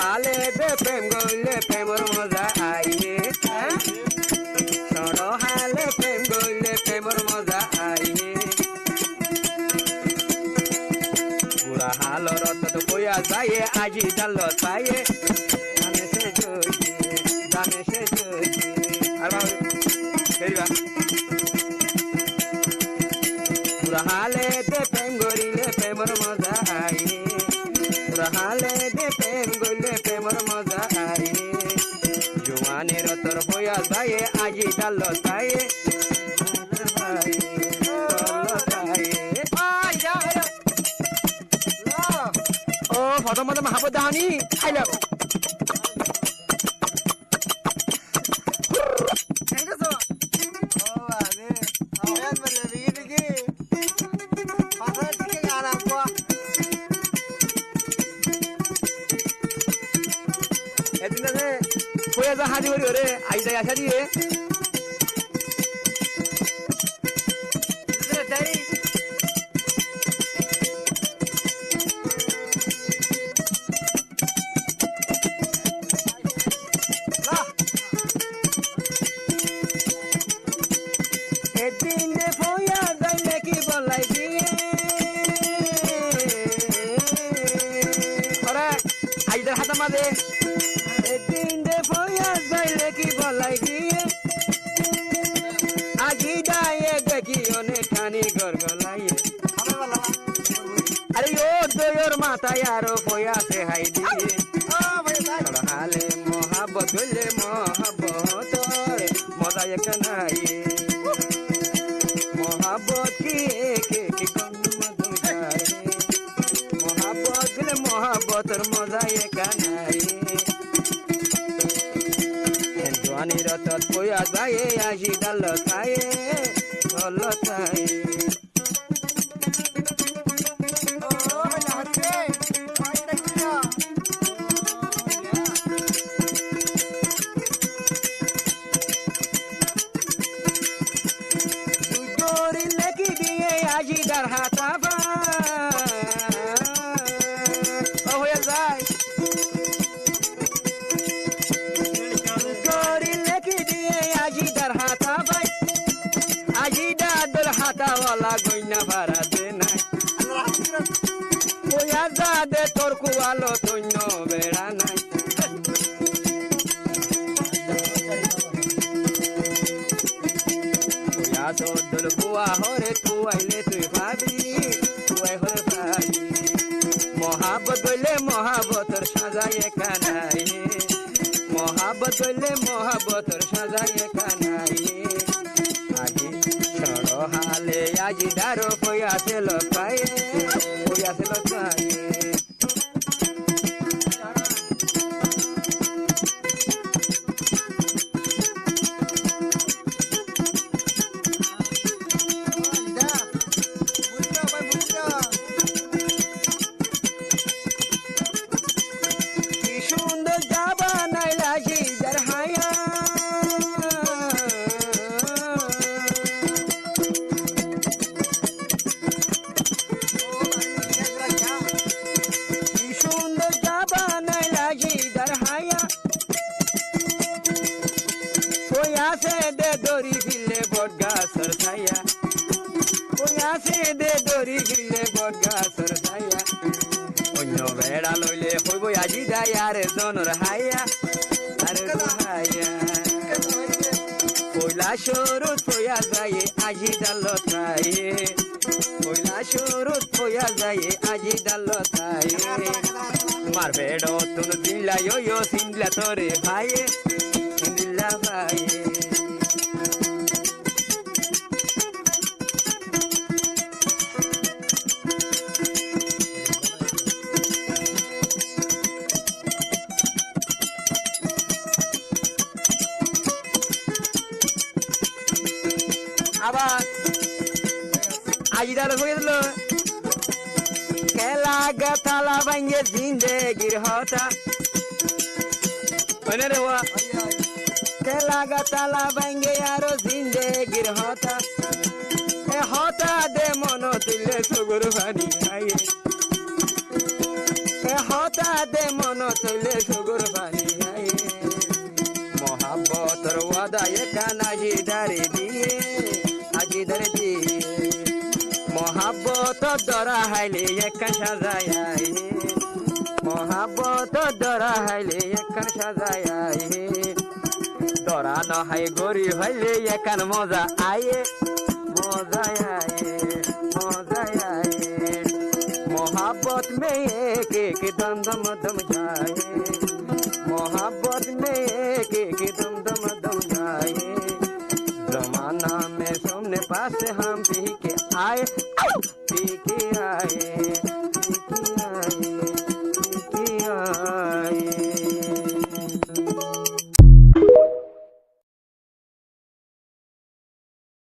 হালে দে প্রেম গইলে প্রেমর মজা আইয়ে সর হালে প্রেম গইলে প্রেমর মজা আইয়ে বুড়া হাল রত বইয়া যায়ে আজি ডাল পায়ে জানে সে জয় আর ফেরিবা বুড়া হালে দে প্রেম গইলে প্রেমর মজা আইয়ে হালে দে প্রেম গইলে প্রেমর মজা আইয়ে জোয়ানের তোর বয়া যায়ে আজি ডাল তায়ে ও ফটো মতো মাহাবত দাহানি আইলাম হাজি হরি ওরে আই যাই আসা দিয়ে একদিন ফয়া যাইলে কি বলাই দিয়ে আইদার হাতা মাঝে একদিন ফয়া যাইলে কি বলাই দিয়ে আজি দায়ে দেখি অনেক খানি গরগলাইয়ে আরে ও দয়র মাথায় আরো ফয়া সে হাই দিয়ে হালে মহাবত গইলে মহাবত মজা এক নাই মহাবত কি কি কম মধুর মহাবত গইলে মহাবতর মজা এক নাই জোয়ানি রত বইয়া যায়ে আজি ডাল খায়ে ভাল খায়ে লেখি দিয়ে আজি ডার হাতা হয়ে যায় লেখি দিয়ে আজি ডার হাতা ভাই আজি ডার হাতাওয়ালা গইনা ভাড়া দে নাই ওয়া যা দে তোর কুয়ালো তৈন্য বেড়া নাই দল বুয়া হরে তুয়াইলে তুই ভাবি তুয়াই হরে ভাবি মহাবত গইলে মহাবতর সাজাই কানাই মহাবত গইলে মহাবতর সাজাই কানাই আজি সর হালে আজি দারো কইয়াছে লকায়ে দে দড়ি ফিরলে বটগাছর ছায়া ওয়াসে দে দড়ি ফিরলে বটগাছর ছায়া অন্য বেড়া লইলে হইব আজি দায়ার জনর হাইয়া আরে হাইয়া কইলা সরুত কইয়া যায় আজি ডাল খাইয়ে কইলা সরুত কইয়া যায় আজি ডাল খাইয়ে মারবে তুন দিলা ইয়ো সিনলা তোরে ভাইয়ে দিলা ভাইয়ে আবার আজিদার হয়ে দিল খেলা গাথালা ভাঙ্গে জিন্দেগির হতা রে ওয়া খেলা গাথালা ভাঙ্গে আরো জিন্দেগির হতা এ হতা দে মন তুলে সুগুর ভানি খাইয়ে এ হতা দে মন তুলে दरा हाइले एक सजाए मोहब्बत दरा हाइले एक सजाए दरा न हाय गोरी हाइले एक मजा आए मजा आए मजा आए मोहब्बत में एक एक दम दम दम जाए मोहब्बत में एक एक दम दम दम जाए जमाना में सामने पास हम पी के आए